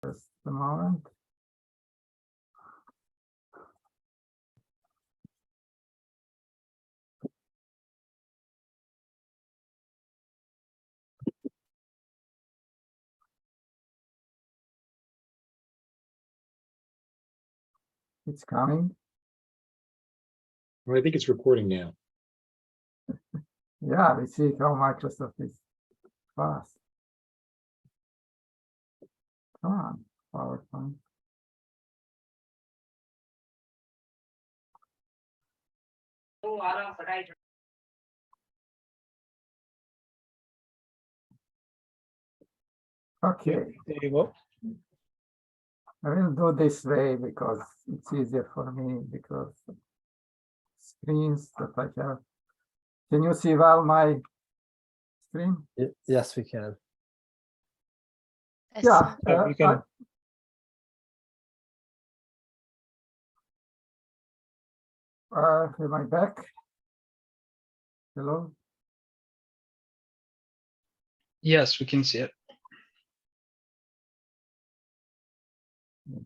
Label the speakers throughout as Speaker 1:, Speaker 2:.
Speaker 1: Just a moment. It's coming.
Speaker 2: Well, I think it's recording now.
Speaker 1: Yeah, we see how Microsoft is fast. Come on, PowerPoint. Okay,
Speaker 3: There you go.
Speaker 1: I will do this way because it's easier for me because screens that I have. Can you see well my screen?
Speaker 4: Yes, we can.
Speaker 1: Yeah,
Speaker 3: You can.
Speaker 1: am I back? Hello?
Speaker 5: Yes, we can see it.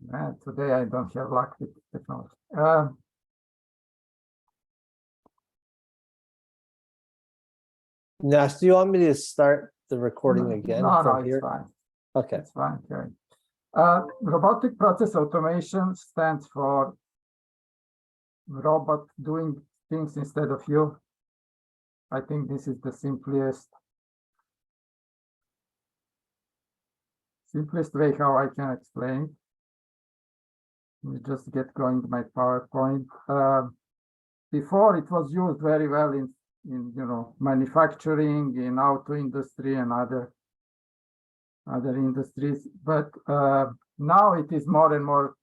Speaker 1: Man, today I don't have luck with technology.
Speaker 4: Nash, do you want me to start the recording
Speaker 1: No,
Speaker 4: again
Speaker 1: no,
Speaker 4: from
Speaker 1: it's
Speaker 4: here?
Speaker 1: fine.
Speaker 4: Okay.
Speaker 1: It's fine, okay. Robotic Process Automation stands for robot doing things instead of you. I think this is the simplest way how I can explain. Let me just get going my PowerPoint. Before it was used very well in manufacturing, in auto industry and other industries, but now it is more and more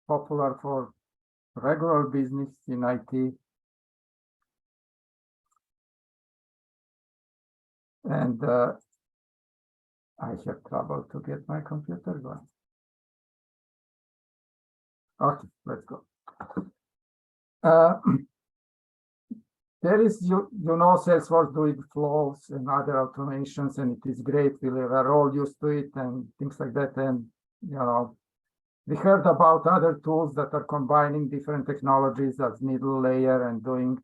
Speaker 1: popular for regular business in IT. And I have trouble to get my computer going. Okay, let's go. There is, Salesforce doing flows and other automations, and it is great. We are all used to it and things like that. And, we heard about other tools that are combining different technologies as middle layer and doing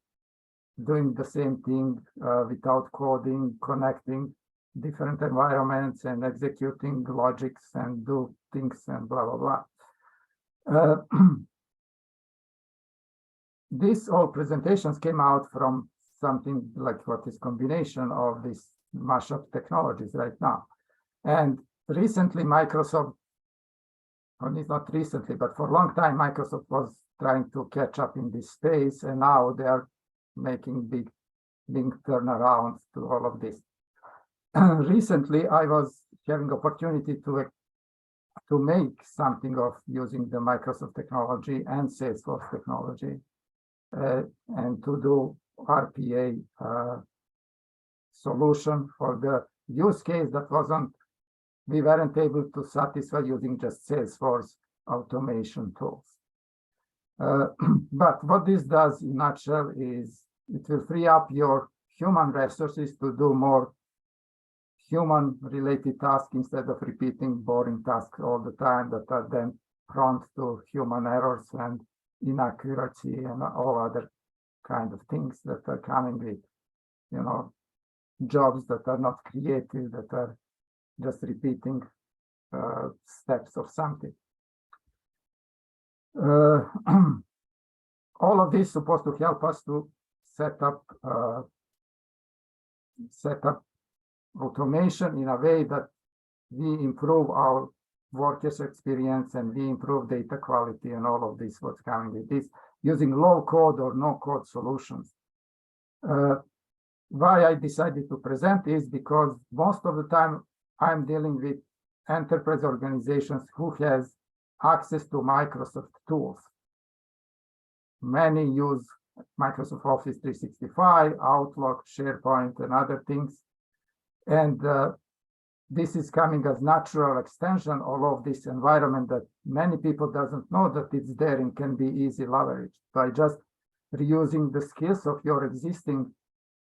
Speaker 1: the same thing without coding, connecting different environments and executing logics and do things and blah, blah, blah. These all presentations came out from something like what is combination of these mashup technologies right now. And recently Microsoft, or not recently, but for a long time, Microsoft was trying to catch up in this space, and now they are making big turnarounds to all of this. Recently, I was having opportunity to make something of using the Microsoft technology and Salesforce technology, and to do RPA solution for the use case that we weren't able to satisfy using just Salesforce automation tools. But what this does in a nutshell is it will free up your human resources to do more human-related tasks instead of repeating boring tasks all the time that are then prone to human errors and inaccuracy and all other kind of things that are coming with, jobs that are not creative, that are just repeating steps of something. All of this is supposed to help us to set up automation in a way that we improve our workers' experience and we improve data quality and all of this, what's coming with this, using low code or no code solutions. Why I decided to present is because most of the time I'm dealing with enterprise organizations who has access to Microsoft tools. Many use Microsoft Office 365, Outlook, SharePoint, and other things. And this is coming as natural extension of this environment that many people doesn't know that it's there and can be easy leveraged by just reusing the skills of your existing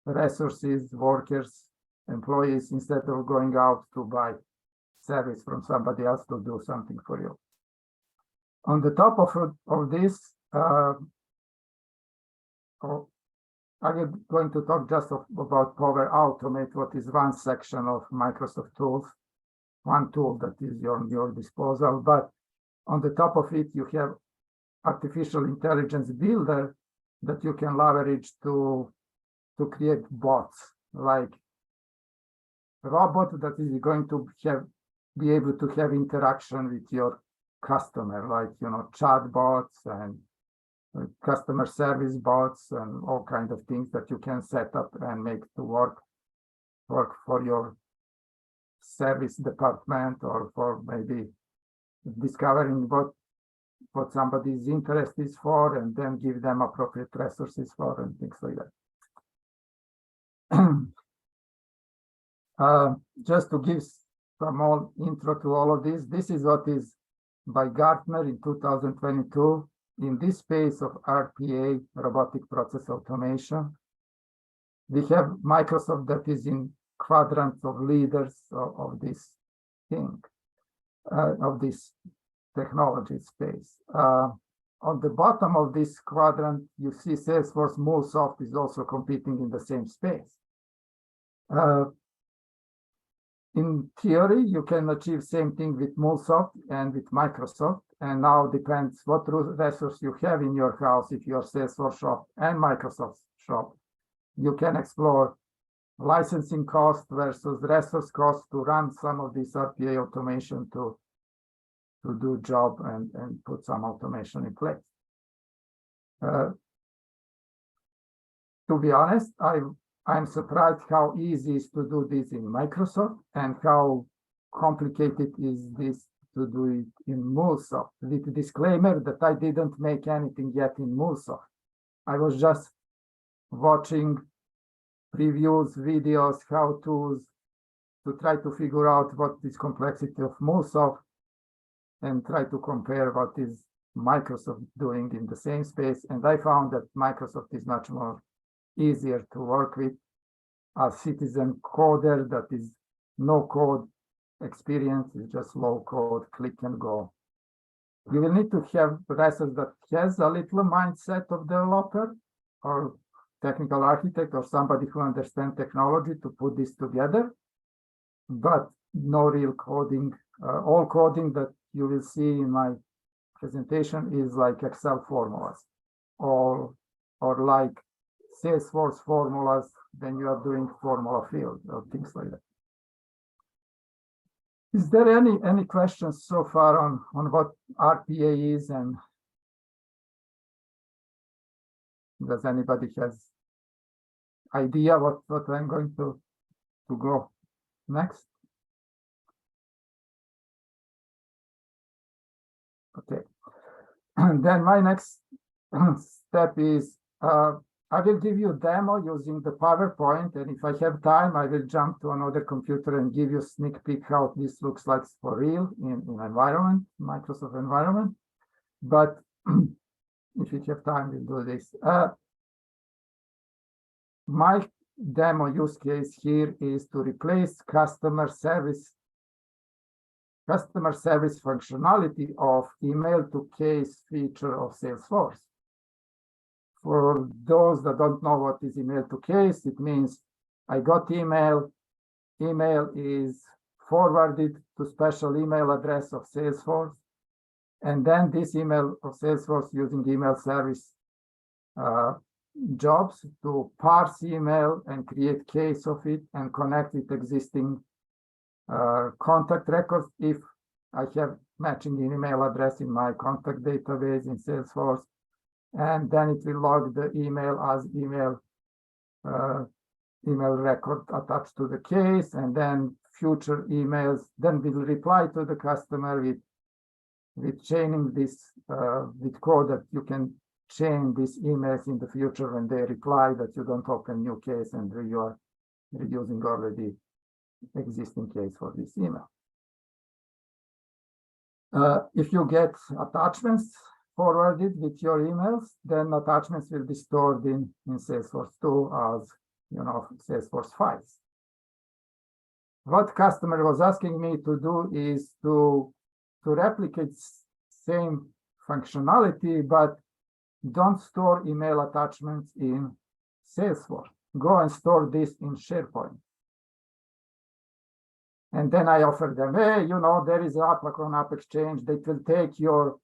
Speaker 1: resources, workers, employees, instead of going out to buy service from somebody else to do something for you. On the top of this, I'm going to talk just about Power Automate, what is one section of Microsoft tools, one tool that is on your disposal. But on the top of it, you have artificial intelligence builder that you can leverage to create bots, like a robot that is going to be able to have interaction with your customer, like chat bots and customer service bots and all kinds of things that you can set up and make to work for your service department, or for maybe discovering what somebody's interest is for, and then give them appropriate resources for, and things like that. Just to give some more intro to all of this, this is what is by Gartner in 2022 in this space of RPA, Robotic Process Automation. We have Microsoft that is in quadrants of leaders of this thing, of this technology space. On the bottom of this quadrant, you see Salesforce. MuleSoft is also competing in the same space. In theory, you can achieve same thing with MuleSoft and with Microsoft. And now depends what resource you have in your house. If you're Salesforce shop and Microsoft shop, you can explore licensing cost versus resource cost to run some of this RPA automation to do job and put some automation in place. To be honest, I'm surprised how easy it is to do this in Microsoft and how complicated is this to do it in MuleSoft, with the disclaimer that I didn't make anything yet in MuleSoft. I was just watching previews, videos, how-tos to try to figure out what is complexity of MuleSoft and try to compare what is Microsoft doing in the same space. And I found that Microsoft is much more easier to work with. A citizen coder that is no code experience, is just low code, click and go. You will need to have resource that has a little mindset of developer or technical architect or somebody who understands technology to put this together, but no real coding. All coding that you will see in my presentation is like Excel formulas or like Salesforce formulas when you are doing formula field or things like that. Is there any questions so far on what RPA is, and does anybody has idea what I'm going to go next? Okay, and then my next step is I will give you a demo using the PowerPoint, and if I have time, I will jump to another computer and give you a sneak peek how this looks like for real in environment, Microsoft environment. But if you have time, we'll do this. My demo use case here is to replace customer service functionality of email to case feature of Salesforce. For those that don't know what is email to case, it means I got email is forwarded to special email address of Salesforce, and then this email of Salesforce using email service jobs to parse email and create case of it and connect with existing contact records if I have matching email address in my contact database in Salesforce. And then it will log the email as email record attached to the case, and then future emails then will reply to the customer with chaining this with code that you can chain these emails in the future when they reply, that you don't open new case and you are reusing already existing case for this email. If you get attachments forwarded with your emails, then attachments will be stored in Salesforce 2 as Salesforce files. what customer was asking me to do is to replicate same functionality, but don't store email attachments in Salesforce. Go and store this in SharePoint. And then I offered them, hey, there is app on App Exchange that will take your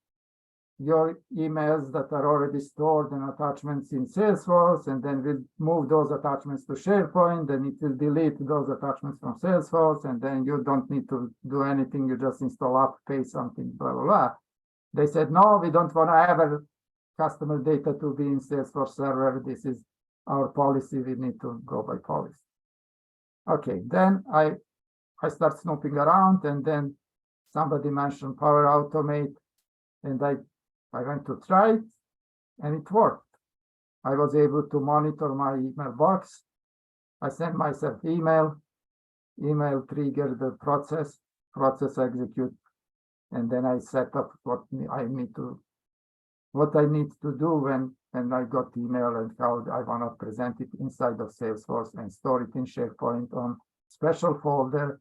Speaker 1: emails that are already stored and attachments in Salesforce, and then we'll move those attachments to SharePoint, and it will delete those attachments from Salesforce, and then you don't need to do anything. You just install app, pay something, blah, blah, blah. They said, no, we don't want to have customer data to be in Salesforce server. This is our policy. We need to go by policy. Okay, then I start snooping around, and then somebody mentioned Power Automate, and I went to try it, and it worked. I was able to monitor my email box. I sent myself email triggered the process execute, and then I set up what I need to do when I got email and how I want to present it inside of Salesforce and store it in SharePoint on special folder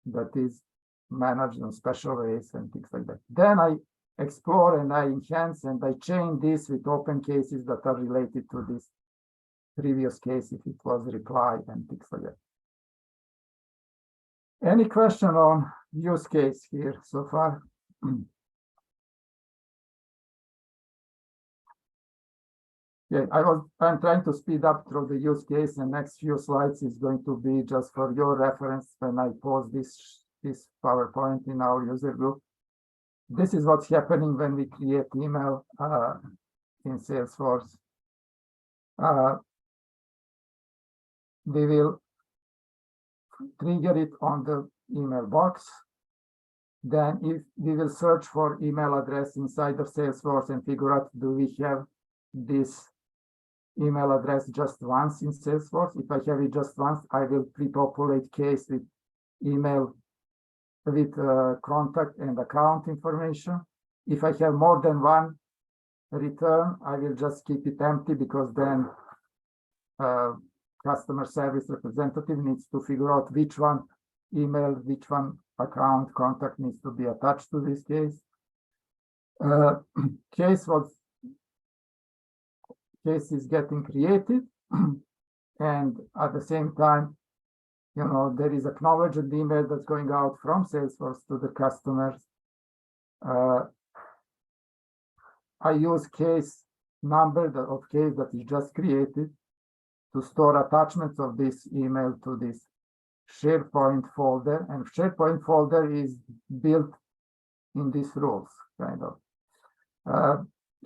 Speaker 1: that is managed in special ways and things like that. Then I explore and I enhance and I chain this with open cases that are related to this previous case if it was reply and things like that. Any question on use case here so far? Yeah, I'm trying to speed up through the use case, and next few slides is going to be just for your reference when I post this PowerPoint in our user group. This is what's happening when we create email in Salesforce. We will trigger it on the email box. Then if we will search for email address inside of Salesforce and figure out, do we have this email address just once in Salesforce? If I have it just once, I will pre-populate case with email with contact and account information. If I have more than one return, I will just keep it empty, because then customer service representative needs to figure out which one email, which one account contact needs to be attached to this case. Case is getting created, and at the same time, there is acknowledged email that's going out from Salesforce to the customers. I use case number of case that is just created to store attachments of this email to this SharePoint folder, and SharePoint folder is built in these rules, kind of.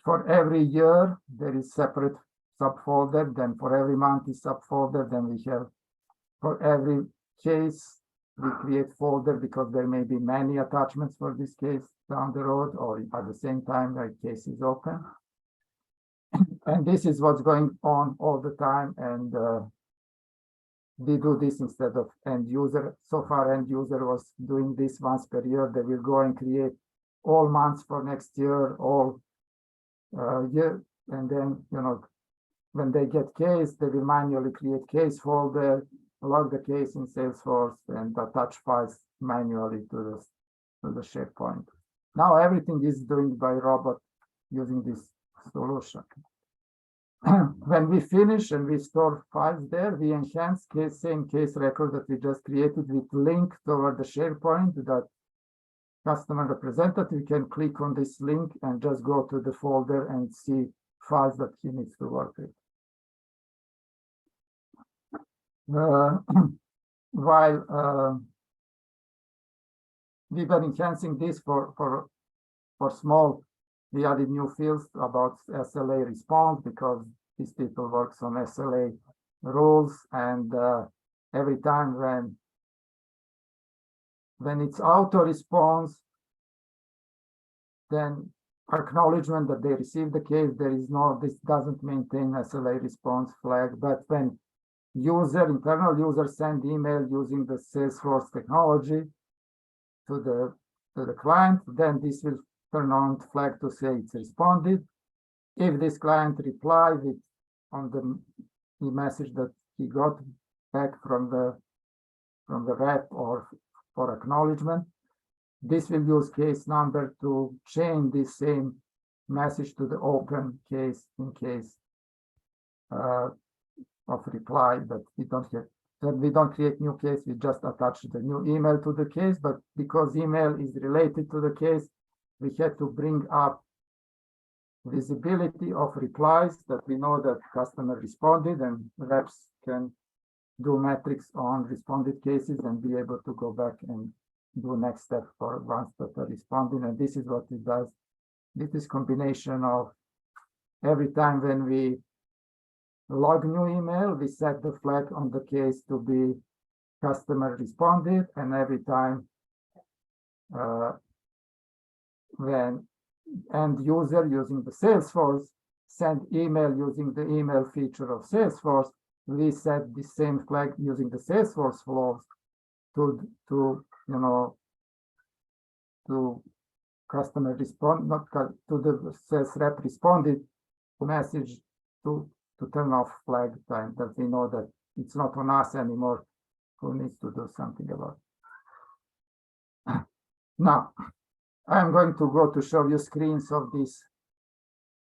Speaker 1: For every year, there is separate subfolder. Then for every month is subfolder. Then we have, for every case, we create folder, because there may be many attachments for this case down the road, or at the same time, the case is open. And this is what's going on all the time. And we do this instead of end user. So far, end user was doing this once per year. They will go and create all months for next year, all year, and then when they get case, they will manually create case folder, log the case in Salesforce, and attach files manually to the SharePoint. Now everything is doing by robot using this solution. When we finish and we store files there, we enhance same case record that we just created with link toward the SharePoint that customer representative can click on this link and just go to the folder and see files that he needs to work with. While we were enhancing this for small, we added new fields about SLA response, because these people works on SLA rules, and every time when it's auto response, then acknowledgement that they received the case, this doesn't maintain SLA response flag. But when internal user send email using the Salesforce technology to the client, then this will turn on flag to say it's responded. If this client reply on the message that he got back from the from the rep or for acknowledgement. This will use case number to chain this same message to the open case in case of reply, but we don't create new case, we just attach the new email to the case, but because email is related to the case, we had to bring up visibility of replies that we know that customer responded, and reps can do metrics on responded cases and be able to go back and do next step for ones that are responding. And this is what it does. This is combination of every time when we log new email, we set the flag on the case to be customer responded, and every time when end user using the Salesforce send email using the email feature of Salesforce, we set the same flag using the Salesforce flows to customer respond, not to the sales rep responded message to turn off flag time, that we know that it's not on us anymore who needs to do something about it. Now, I'm going to go to show you screens of this,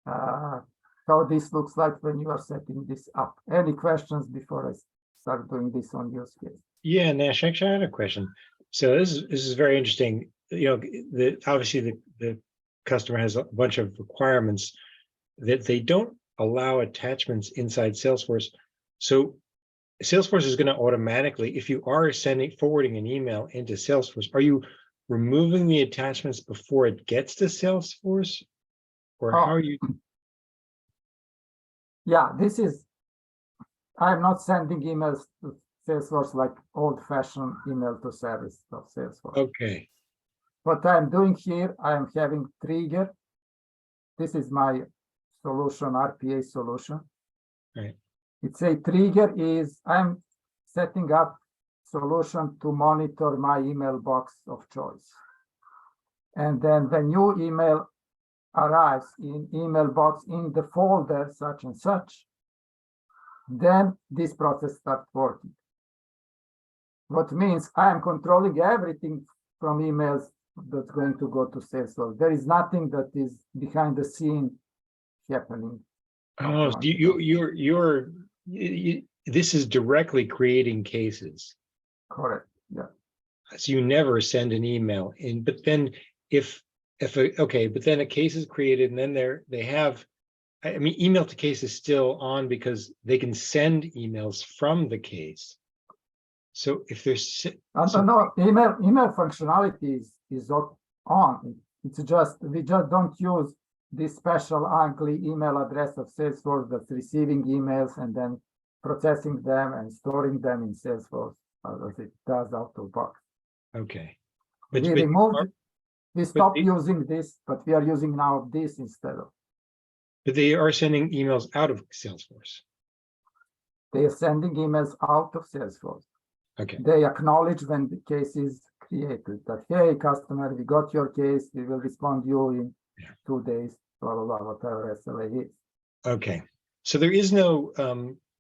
Speaker 1: how this looks like when you are setting this up. Any questions before I start doing this on use case?
Speaker 2: Yeah, Nash, actually, I had a question. So this is very interesting. You know, obviously the customer has a bunch of requirements that they don't allow attachments inside Salesforce. So Salesforce is going to automatically, if you are forwarding an email into Salesforce, are you removing the attachments before it gets to Salesforce, or how are you?
Speaker 1: Yeah, I'm not sending emails to Salesforce like old-fashioned email to service of Salesforce.
Speaker 2: Okay.
Speaker 1: What I'm doing here, I am having trigger. This is my solution, RPA solution.
Speaker 2: Right.
Speaker 1: It's a trigger is I'm setting up solution to monitor my email box of choice. And then the new email arrives in email box in the folder such and such, then this process starts working. What means I am controlling everything from emails that's going to go to Salesforce. There is nothing that is behind the scene happening.
Speaker 2: Oh, this is directly creating cases.
Speaker 1: Correct. Yeah.
Speaker 2: So you never send an email in, but then but then a case is created, and then they have, I mean, email to case is still on because they can send emails from the case. So if there's
Speaker 1: no, email functionality is on. It's just we just don't use this special ugly email address of Salesforce that's receiving emails and then processing them and storing them in Salesforce as it does out of box.
Speaker 2: Okay.
Speaker 1: We stopped using this, but we are using now this instead of.
Speaker 2: But they are sending emails out of Salesforce.
Speaker 1: They are sending emails out of Salesforce.
Speaker 2: Okay.
Speaker 1: They acknowledge when the case is created that, hey, customer, we got your case. We will respond to you in 2 days, blah, blah, blah, whatever SLA is.
Speaker 2: Okay. So there is no,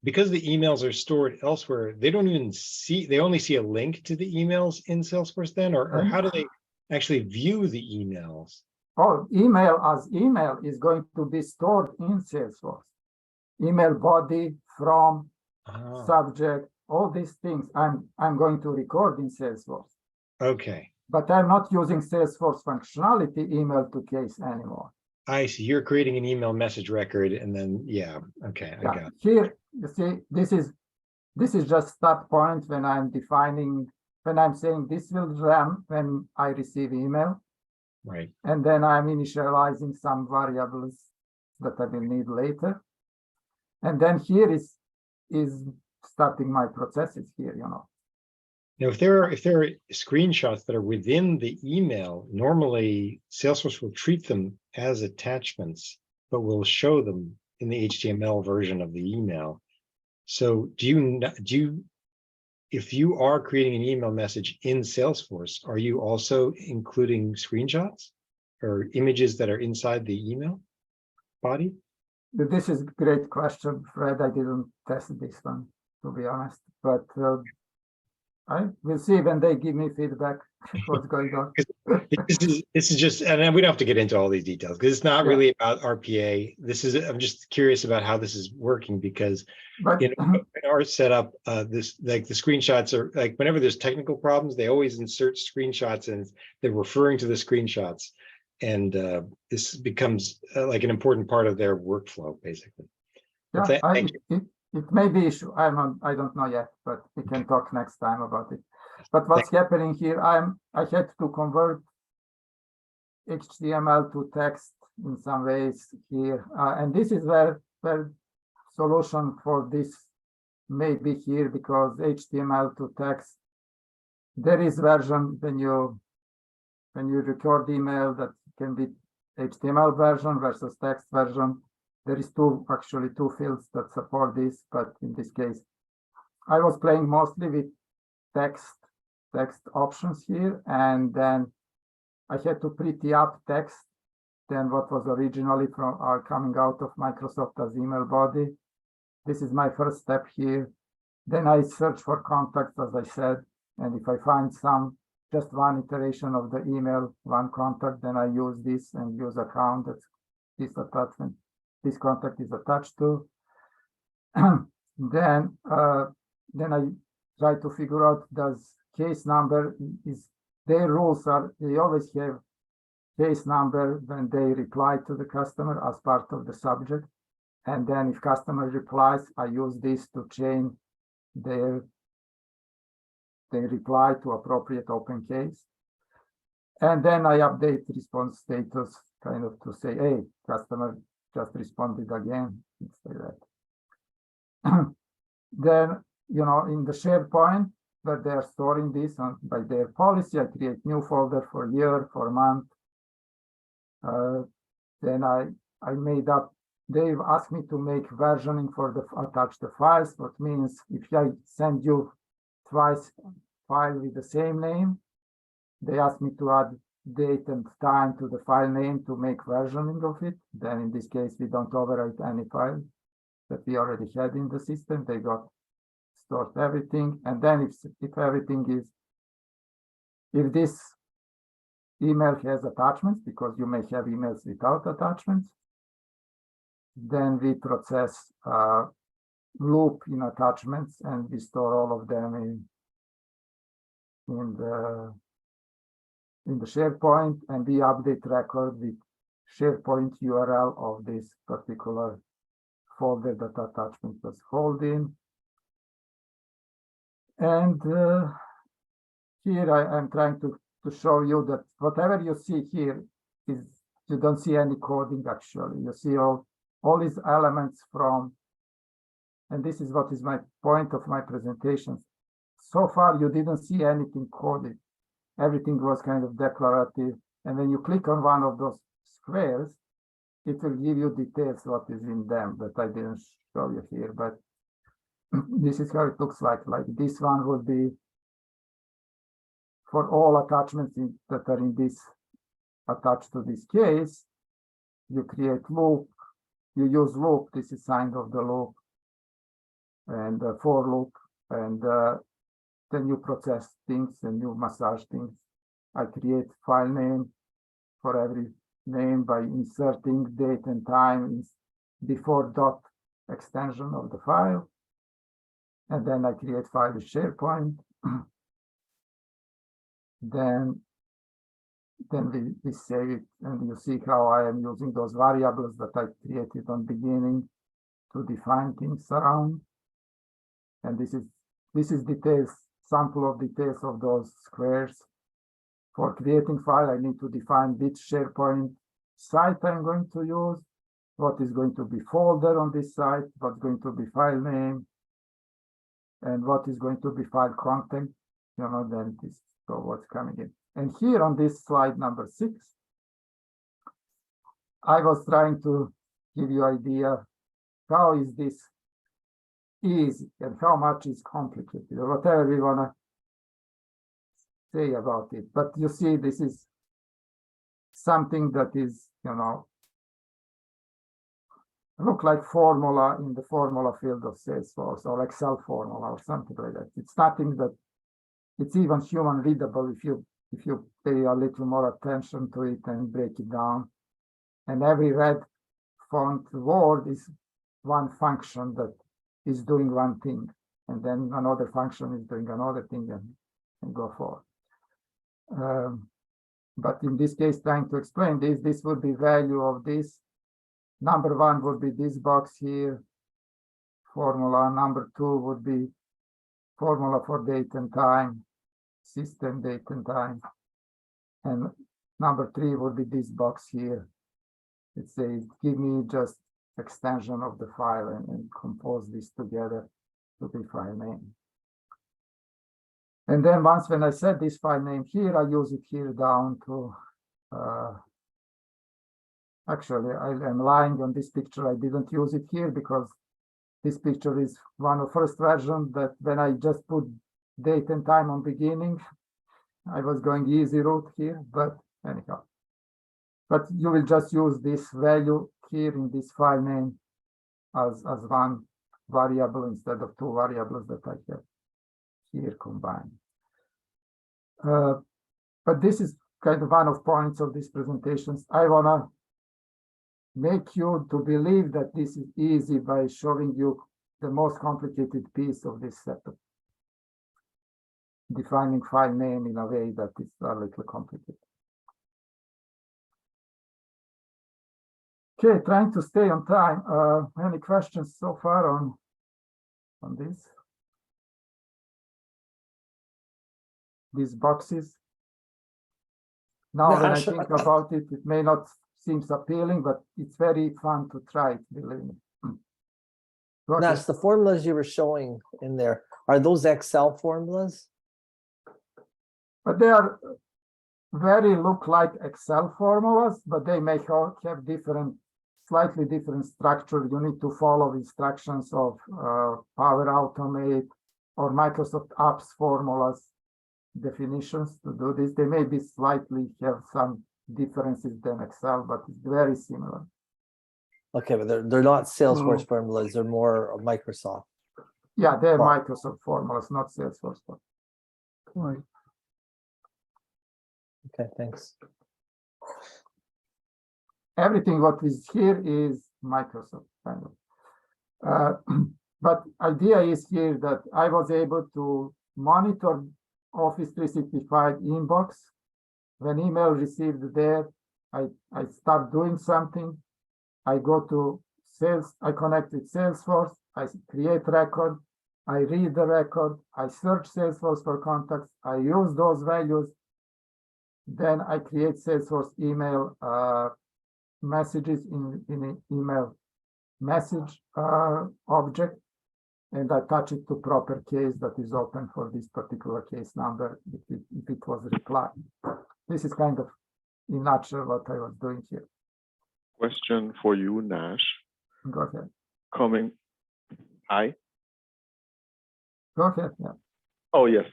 Speaker 2: because the emails are stored elsewhere, they don't even see, they only see a link to the emails in Salesforce then, or how do they actually view the emails?
Speaker 1: Oh, email is going to be stored in Salesforce. Email body, from, subject, all these things I'm going to record in Salesforce.
Speaker 2: Okay.
Speaker 1: But I'm not using Salesforce functionality email to case anymore.
Speaker 2: I see. You're creating an email message record, and then okay, I got it.
Speaker 1: Here, you see, this is just start point when I'm defining, when I'm saying this will run when I receive email.
Speaker 2: Right.
Speaker 1: And then I'm initializing some variables that I will need later. And then here is starting my processes here, Now,
Speaker 2: if there are screenshots that are within the email, normally Salesforce will treat them as attachments, but will show them in the HTML version of the email. So if you are creating an email message in Salesforce, are you also including screenshots or images that are inside the email body?
Speaker 1: This is a great question, Fred. I didn't test this one, to be honest, but I will see when they give me feedback what's going on.
Speaker 2: This is just, and we don't have to get into all these details because it's not
Speaker 1: Yeah.
Speaker 2: really about RPA. I'm just curious about how this is working because
Speaker 1: But
Speaker 2: in our setup, this like the screenshots are like whenever there's technical problems, they always insert screenshots and they're referring to the screenshots, and this becomes like an important part of their workflow, basically. But
Speaker 1: yeah,
Speaker 2: thank you.
Speaker 1: it may be issue. I don't know yet, but we can talk next time about it. But what's happening here? I had to convert HTML to text in some ways here, and this is where solution for this may be here, because HTML to text, there is version when you record email that can be HTML version versus text version. There is actually two fields that support this, but in this case, I was playing mostly with text options here, and then I had to pretty up text than what was originally coming out of Microsoft as email body. This is my first step here. Then I search for contacts, as I said, and if I find just one iteration of the email, one contact, then I use this and use account that's this attachment. This contact is attached to. Then I try to figure out, does case number their rules are, they always have case number when they reply to the customer as part of the subject. And then if customer replies, I use this to change their reply to appropriate open case. And then I update response status kind of to say, hey, customer just responded again, things like that. Then, in the SharePoint, where they're storing this by their policy, I create new folder for year, for month. Then I made up, they've asked me to make versioning for attach the files, what means if I send you twice file with the same name, they asked me to add date and time to the file name to make versioning of it. Then in this case, we don't overwrite any file that we already had in the system. They got stored everything. And then if everything is, if this email has attachments, because you may have emails without attachments, then we process loop in attachments and we store all of them in the SharePoint, and we update record with SharePoint URL of this particular folder that attachment was holding. And here I'm trying to show you that whatever you see here is, you don't see any coding actually. You see all these elements from, and this is what is my point of my presentation. So far, you didn't see anything coded. Everything was kind of declarative. And when you click on one of those squares, it will give you details what is in them that I didn't show you here. But this is how it looks like. Like this one would be for all attachments that are in this attached to this case. You create loop. You use loop. This is sign of the loop and for loop, and then you process things and you massage things. I create file name for every name by inserting date and time before dot extension of the file. And then I create file with SharePoint. Then we save it, and you see how I am using those variables that I created on beginning to define things around. And this is details, sample of details of those squares. For creating file, I need to define which SharePoint site I'm going to use, what is going to be folder on this site, what's going to be file name, and what is going to be file content, then this, so what's coming in. And here on this slide number 6, I was trying to give you idea how is this easy and how much is complicated, or whatever we want to say about it. But you see, this is something that is, look like formula in the formula field of Salesforce, or Excel formula or something like that. It's nothing that it's even human readable if you pay a little more attention to it and break it down. And every red font word is one function that is doing one thing, and then another function is doing another thing, and go forward. But in this case, trying to explain this would be value of this. Number one would be this box here, formula. Number two would be formula for date and time, system date and time. And number three would be this box here. It says, give me just extension of the file and compose this together to the file name. And then once when I set this file name here, I use it here down to, actually, I am lying on this picture. I didn't use it here because this picture is one of first version that when I just put date and time on beginning, I was going easy route here, but anyhow. But you will just use this value here in this file name as one variable instead of two variables that I have here combined. But this is kind of one of points of these presentations. I want to make you to believe that this is easy by showing you the most complicated piece of this setup. Defining file name in a way that is a little complicated. Okay, trying to stay on time. Any questions so far on this? These boxes. Now, when I think about it, it may not seem appealing, but it's very fun to try it, believe me.
Speaker 4: Nash, the formulas you were showing in there, are those Excel formulas?
Speaker 1: But they are very look like Excel formulas, but they may have different, slightly different structure. You need to follow instructions of Power Automate or Microsoft Apps formulas definitions to do this. They may be slightly have some differences than Excel, but it's very similar.
Speaker 4: Okay, but they're not Salesforce formulas, they're more Microsoft.
Speaker 1: Yeah, they're Microsoft formulas, not Salesforce. Right.
Speaker 4: Okay, thanks.
Speaker 1: Everything what is here is Microsoft kind of. But idea is here that I was able to monitor Office 365 inbox. When email received there, I start doing something. I go to sales, I connect with Salesforce, I create record, I read the record, I search Salesforce for contacts, I use those values. Then I create Salesforce email messages in an email message object, and I touch it to proper case that is open for this particular case number if it was replied. This is kind of in a nutshell what I was doing here.
Speaker 3: Question for you, Nash.
Speaker 1: Go ahead.
Speaker 3: Hi.
Speaker 1: Go ahead. Yeah.
Speaker 3: Oh yes.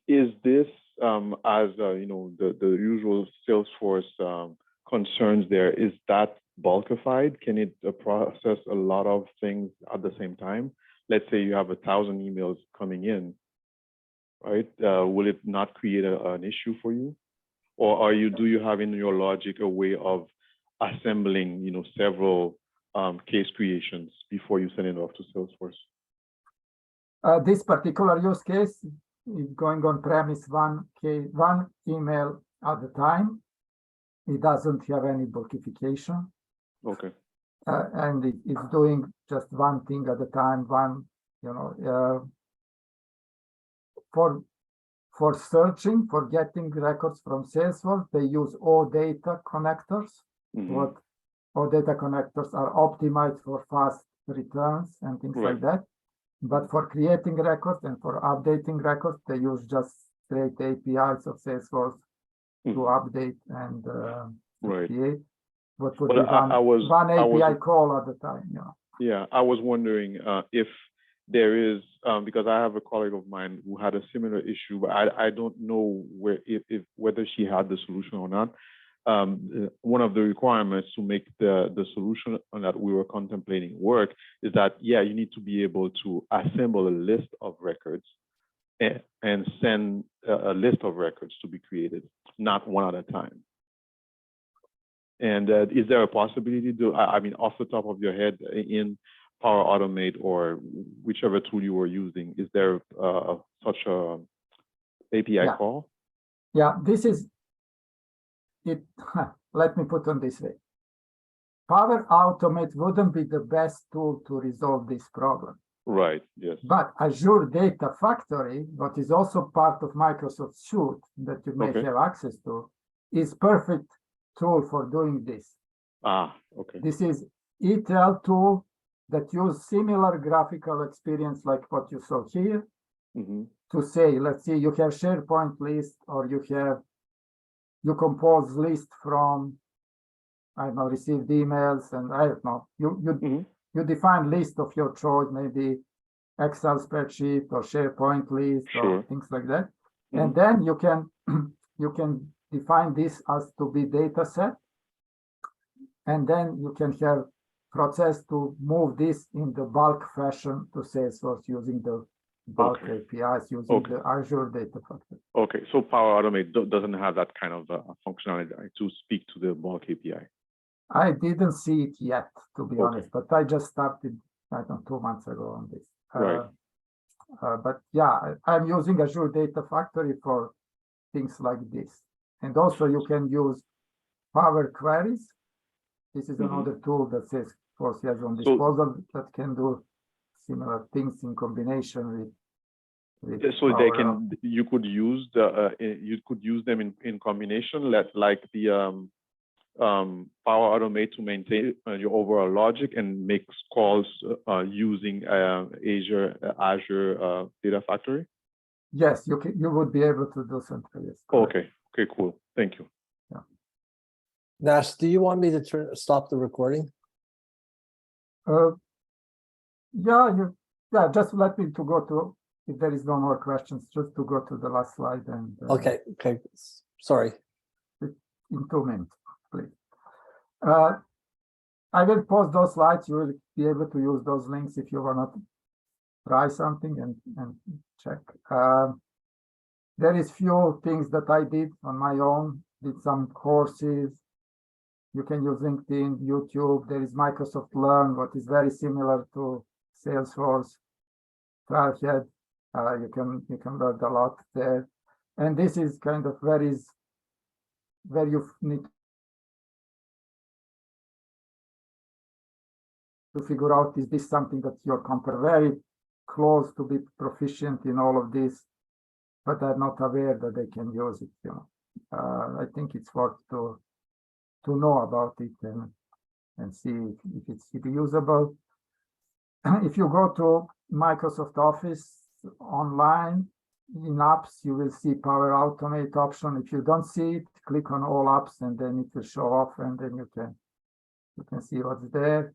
Speaker 3: Is this as you know, the usual Salesforce concerns there? Is that bulkified? Can it process a lot of things at the same time? Let's say you have 1,000 emails coming in, right? Will it not create an issue for you, or do you have in your logic a way of assembling, you know, several case creations before you send it off to Salesforce?
Speaker 1: This particular use case is going on premise one email at a time. It doesn't have any bulkification.
Speaker 3: Okay.
Speaker 1: And it's doing just one thing at a time. One, you know, for searching, for getting records from Salesforce, they use OData connectors. What OData connectors are optimized for fast returns and things like that. But for creating records and for updating records, they use just straight APIs of Salesforce to update and create. What would be one API call at a time? Yeah.
Speaker 3: Yeah, I was wondering if there is, because I have a colleague of mine who had a similar issue, but I don't know whether she had the solution or not. One of the requirements to make the solution that we were contemplating work is that, yeah, you need to be able to assemble a list of records and send a list of records to be created, not one at a time. And is there a possibility to, I mean, off the top of your head, in Power Automate or whichever tool you were using, is there such a API call?
Speaker 1: Yeah, this is it. Let me put on this way. Power Automate wouldn't be the best tool to resolve this problem.
Speaker 3: Right, yes.
Speaker 1: But Azure Data Factory, what is also part of Microsoft Suite that you may have access to, is perfect tool for doing this.
Speaker 3: Ah, okay.
Speaker 1: This is ETL tool that use similar graphical experience like what you saw here to say, let's see, you have SharePoint list or you compose list from, I don't know, received emails, and I don't know, you define list of your choice, maybe Excel spreadsheet or SharePoint list or things like that. And then you can define this as to be data set. And then you can have process to move this in the bulk fashion to Salesforce using the bulk APIs, using the Azure Data Factory.
Speaker 3: Okay, so Power Automate doesn't have that kind of functionality to speak to the bulk API.
Speaker 1: I didn't see it yet, to be honest, but I just started, I don't know, 2 months ago on this. But yeah, I'm using Azure Data Factory for things like this. And also you can use Power Queries. This is another tool that Salesforce has on disposal that can do similar things in combination with
Speaker 3: so
Speaker 1: Power
Speaker 3: they can, you could use them in combination, like the Power Automate to maintain your overall logic and make calls using Azure Data Factory?
Speaker 1: Yes, you would be able to do something. Yes,
Speaker 3: okay, cool. Thank you.
Speaker 1: Yeah.
Speaker 4: Nash, do you want me to stop the recording?
Speaker 1: Yeah, just let me to go to, if there is no more questions, just to go to the last slide and
Speaker 4: okay, sorry.
Speaker 1: In 2 minutes, please. I will post those slides. You will be able to use those links if you want to try something and check. There is few things that I did on my own, did some courses. You can use LinkedIn, YouTube. There is Microsoft Learn, what is very similar to Salesforce. Trailhead, you can learn a lot there. And this is kind of where you need to figure out, is this something that you're very close to be proficient in all of this, but are not aware that they can use it. I think it's worth to know about it and see if it's usable. If you go to Microsoft Office online in apps, you will see Power Automate option. If you don't see it, click on all apps and then it will show off, and then you can see what's there.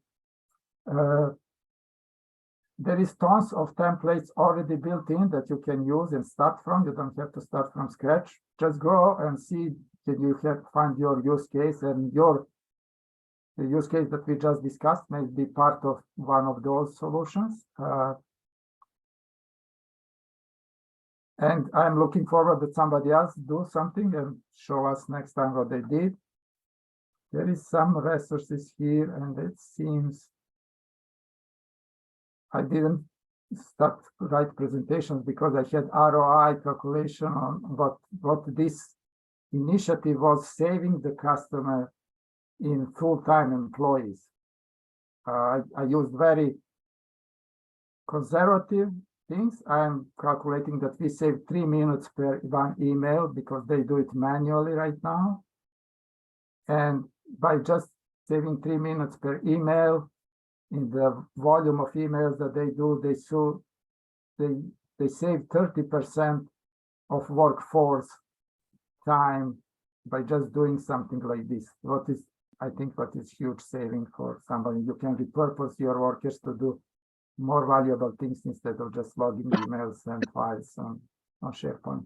Speaker 1: There is tons of templates already built in that you can use and start from. You don't have to start from scratch. Just go and see that you find your use case, and the use case that we just discussed may be part of one of those solutions. And I'm looking forward that somebody else do something and show us next time what they did. There is some resources here, and it seems I didn't start to write presentations because I had ROI calculation on what this initiative was saving the customer in full-time employees. I used very conservative things. I'm calculating that we save 3 minutes per one email because they do it manually right now. And by just saving 3 minutes per email in the volume of emails that they do, they save 30% of workforce time by just doing something like this. I think what is huge saving for somebody. You can repurpose your workers to do more valuable things instead of just logging emails and files on SharePoint.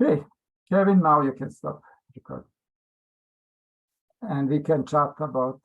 Speaker 1: Okay, Kevin, now you can stop recording. And we can chat about